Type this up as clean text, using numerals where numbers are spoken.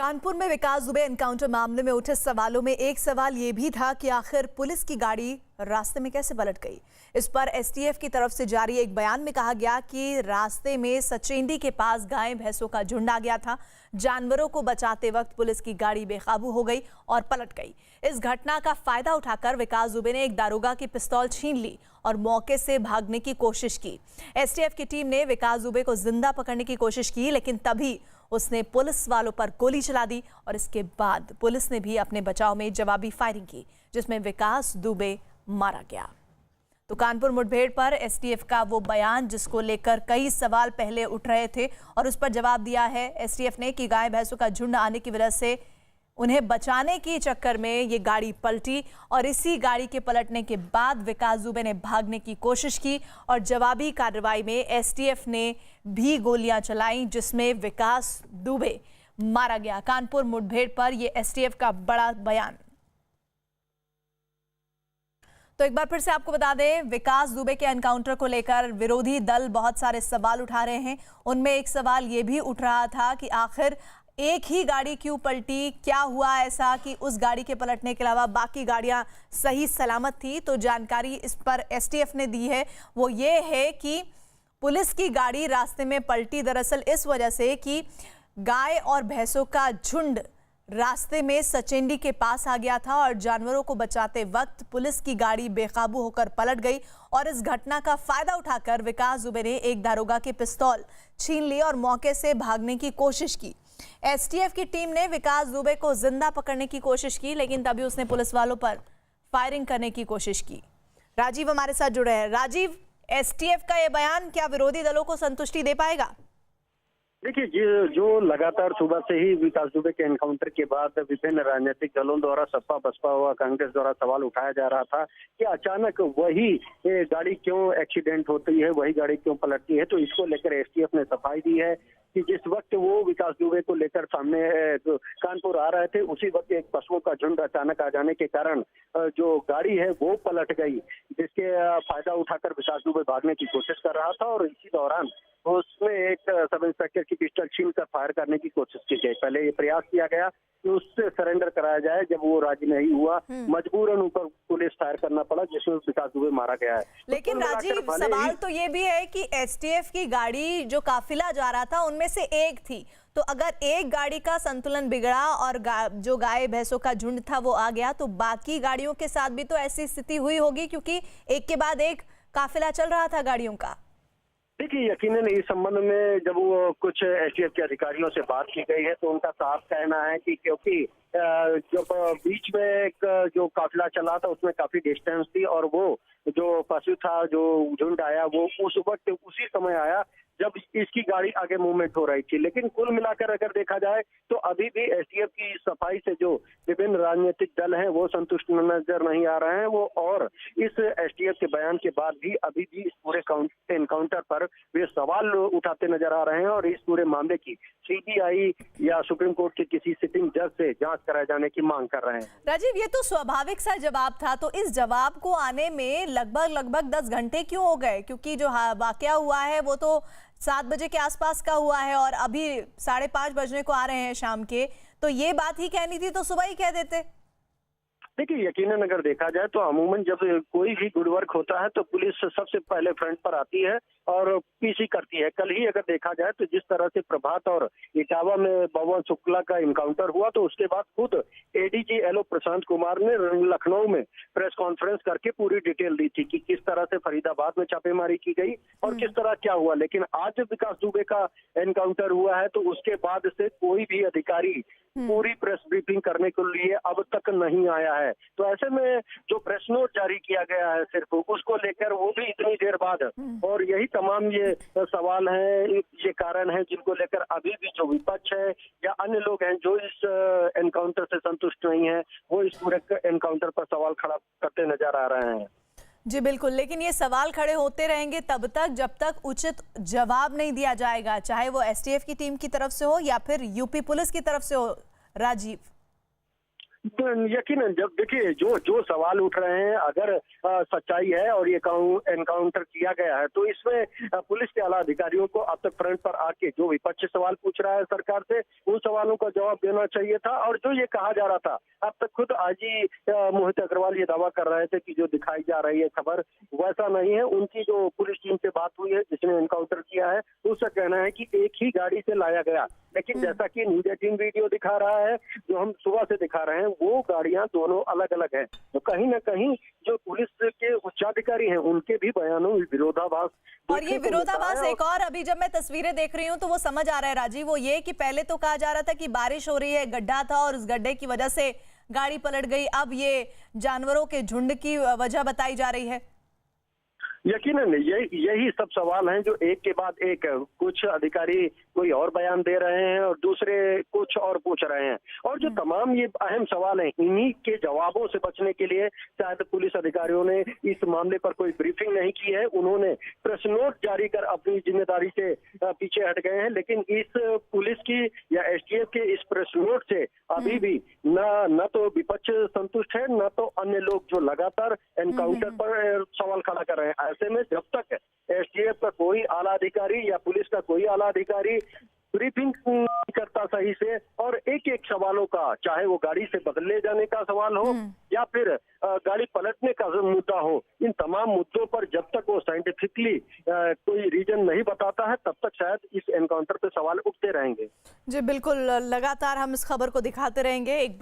कानपुर में विकास दुबे एनकाउंटर मामले में उठे सवालों में एक सवाल ये भी था कि आखिर पुलिस की गाड़ी रास्ते में कैसे पलट गई। इस पर एसटीएफ की तरफ से जारी एक बयान में कहा गया कि रास्ते में सचेंडी के पास गाय भैंसों का झुंड आ गया था। जानवरों को बचाते वक्त पुलिस की गाड़ी बेकाबू हो गई और पलट गई। इस घटना का फायदा उठाकर विकास दुबे ने एक दारोगा की पिस्तौल छीन ली और मौके से भागने की कोशिश की। एसटीएफ की टीम ने विकास दुबे को जिंदा पकड़ने की कोशिश की, लेकिन तभी उसने पुलिस वालों पर गोली चला दी और इसके बाद पुलिस ने भी अपने बचाव में जवाबी फायरिंग की, जिसमें विकास दुबे मारा गया। तो कानपुर मुठभेड़ पर एसटीएफ का वो बयान जिसको लेकर कई सवाल पहले उठ रहे थे और उस पर जवाब दिया है एसटीएफ ने कि गाय भैंसों का झुंड आने की वजह से उन्हें बचाने के चक्कर में ये गाड़ी पलटी और इसी गाड़ी के पलटने के बाद विकास दुबे ने भागने की कोशिश की और जवाबी कार्रवाई में एसटीएफ ने भी गोलियां चलाई, जिसमें विकास दुबे मारा गया। कानपुर मुठभेड़ पर ये एसटीएफ का बड़ा बयान। तो एक बार फिर से आपको बता दें, विकास दुबे के एनकाउंटर को लेकर विरोधी दल बहुत सारे सवाल उठा रहे हैं। उनमें एक सवाल ये भी उठ रहा था कि आखिर एक ही गाड़ी क्यों पलटी, क्या हुआ ऐसा कि उस गाड़ी के पलटने के अलावा बाकी गाड़ियां सही सलामत थी। तो जानकारी इस पर एसटीएफ ने दी है, वो ये है कि पुलिस की गाड़ी रास्ते में पलटी दरअसल इस वजह से कि गाय और भैंसों का झुंड रास्ते में सचेंडी के पास आ गया था और जानवरों को बचाते वक्त पुलिस की गाड़ी बेकाबू होकर पलट गई और इस घटना का फायदा उठाकर विकास दुबे ने एक दारोगा की पिस्तौल छीन ली और मौके से भागने की कोशिश की। एसटीएफ की टीम ने विकास दुबे को जिंदा पकड़ने की कोशिश की, लेकिन तभी उसने पुलिस वालों पर फायरिंग करने की कोशिश की। राजीव हमारे साथ जुड़े हैं। राजीव, एसटीएफ का यह बयान क्या विरोधी दलों को संतुष्टि दे पाएगा? देखिए, जो लगातार सुबह से ही विकास दुबे के एनकाउंटर के बाद विभिन्न राजनीतिक दलों द्वारा सपा बसपा व कांग्रेस द्वारा सवाल उठाया जा रहा था कि अचानक वही गाड़ी क्यों एक्सीडेंट होती है, वही गाड़ी क्यों पलटती है। तो इसको लेकर एसटीएफ ने सफाई दी है कि जिस वक्त वो विकास दुबे को लेकर सामने कानपुर आ रहे थे, उसी वक्त एक पशुओं का झुंड अचानक आ जाने के कारण जो गाड़ी है वो पलट गई, जिसके फायदा उठाकर विकास दुबे भागने की कोशिश कर रहा था और इसी दौरान उसमें एक सब इंस्पेक्टर की पिस्टल छीन कर फायर करने की कोशिश की गई। पहले ये प्रयास किया गया कि उससे सरेंडर कराया जाए, जब वो राजी नहीं हुआ मजबूरन ऊपर पुलिस फायर करना पड़ा, जिसमें विकास दुबे मारा गया है। लेकिन राजीव, सवाल तो ये भी है कि एसटीएफ की गाड़ी जो काफिला जा रहा था उनमें से एक थी, तो अगर एक गाड़ी का संतुलन बिगड़ा और जो गाय भैंसों का झुंड था वो आ गया, तो बाकी गाड़ियों के साथ भी तो ऐसी स्थिति हुई होगी, क्योंकि एक के बाद एक काफिला चल रहा था गाड़ियों का। देखिए, यकीनन इस संबंध में जब वो कुछ एसटीएफ के अधिकारियों से बात की गई है तो उनका साफ कहना है कि क्योंकि जब बीच में एक जो काफिला चला था उसमें काफी डिस्टेंस थी और वो जो पशु था, जो झुंड आया, वो उस वक्त उसी समय आया जब इसकी गाड़ी आगे मूवमेंट हो रही थी। लेकिन कुल मिलाकर अगर देखा जाए तो अभी भी एसटीएफ की सफाई से जो विभिन्न राजनीतिक दल हैं वो संतुष्ट नजर नहीं आ रहे हैं वो, और इस एसटीएफ के बयान के बाद भी अभी भी इस पूरे एनकाउंटर पर वे सवाल उठाते नजर आ रहे हैं और इस पूरे मामले की सीबीआई या सुप्रीम कोर्ट के किसी सिटिंग जज से जांच कराए जाने की मांग कर रहे हैं। राजीव, ये तो स्वाभाविक सा जवाब था, तो इस जवाब को आने में लगभग 10 घंटे क्यों हो गए? क्योंकि जो वाकया हुआ है वो तो 7 बजे के आसपास का हुआ है और अभी 5:30 बजने को आ रहे हैं शाम के, तो ये बात ही कहनी थी तो सुबह ही कह देते। देखिए, यकीनन अगर देखा जाए तो अमूमन जब कोई भी गुड वर्क होता है तो पुलिस सबसे पहले फ्रंट पर आती है और पीसी करती है। कल ही अगर देखा जाए तो जिस तरह से प्रभात और इटावा में पवन शुक्ला का इनकाउंटर हुआ, तो उसके बाद खुद एडीजी एलओ प्रशांत कुमार ने लखनऊ में प्रेस कॉन्फ्रेंस करके पूरी डिटेल दी थी कि किस तरह से फरीदाबाद में छापेमारी की गई और किस तरह क्या हुआ। लेकिन आज जब विकास दुबे का एनकाउंटर हुआ है तो उसके बाद से कोई भी अधिकारी पूरी प्रेस ब्रीफिंग करने के लिए अब तक नहीं आया है। तो ऐसे में जो प्रेस नोट जारी किया गया है सिर्फ उसको लेकर, वो भी इतनी देर बाद, और यही तमाम ये सवाल हैं, ये कारण हैं जिनको लेकर अभी भी जो विपक्ष है या अन्य लोग हैं जो इस एनकाउंटर से संतुष्ट नहीं है, वो इस पूरे एनकाउंटर पर सवाल खड़ा करते नजर आ रहे हैं। जी बिल्कुल, लेकिन ये सवाल खड़े होते रहेंगे तब तक जब तक उचित जवाब नहीं दिया जाएगा, चाहे वो एसटीएफ की टीम की तरफ से हो या फिर यूपी पुलिस की तरफ से हो। राजीव, तो यकीनन जब देखिए जो सवाल उठ रहे हैं, अगर सच्चाई है और ये एनकाउंटर किया गया है, तो इसमें पुलिस के आला अधिकारियों को अब तक फ्रंट पर आके जो विपक्ष सवाल पूछ रहा है सरकार से, उन सवालों का जवाब देना चाहिए था। और जो ये कहा जा रहा था, अब तक खुद आईजी मोहित अग्रवाल ये दावा कर रहे थे कि जो दिखाई जा रही है खबर वैसा नहीं है। उनकी जो पुलिस टीम से बात हुई है जिसने एनकाउंटर किया है, उसका कहना है कि एक ही गाड़ी से लाया गया, लेकिन जैसा कि न्यूज 18 वीडियो दिखा रहा है, जो हम सुबह से दिखा रहे हैं, वो गाड़ियां दोनों अलग अलग हैं। तो कहीं ना कहीं जो पुलिस के उच्चाधिकारी हैं, उनके भी बयानों में विरोधाभास। और ये विरोधाभास एक और, अभी जब मैं तस्वीरें देख रही हूँ तो वो समझ आ रहा है राजीव, वो ये कि पहले तो कहा जा रहा था कि बारिश हो रही है, गड्ढा था और उस गड्ढे की वजह से गाड़ी पलट गई, अब ये जानवरों के झुंड की वजह बताई जा रही है। यकीनन यही सब सवाल हैं जो एक के बाद एक, कुछ अधिकारी कोई और बयान दे रहे हैं और दूसरे कुछ और पूछ रहे हैं। और जो तमाम ये अहम सवाल हैं, इन्हीं के जवाबों से बचने के लिए शायद पुलिस अधिकारियों ने इस मामले पर कोई ब्रीफिंग नहीं की है। उन्होंने प्रेस नोट जारी कर अपनी जिम्मेदारी से पीछे हट गए हैं। लेकिन इस पुलिस की या एसटीएफ के इस प्रेस नोट से अभी भी न तो विपक्ष संतुष्ट है, न तो अन्य लोग जो लगातार एनकाउंटर पर सवाल खड़ा कर रहे हैं। ऐसे में जब तक एसटीएफ का कोई आला अधिकारी या पुलिस का कोई आला अधिकारी ब्रीफिंग करता सही से, और एक एक सवालों का, चाहे वो गाड़ी से बदले जाने का सवाल हो या फिर गाड़ी पलटने का मुद्दा हो, इन तमाम मुद्दों पर जब तक वो साइंटिफिकली कोई रीजन नहीं बताता है, तब तक शायद इस एनकाउंटर पे सवाल उठते रहेंगे। जी बिल्कुल, लगातार हम इस खबर को दिखाते रहेंगे। एक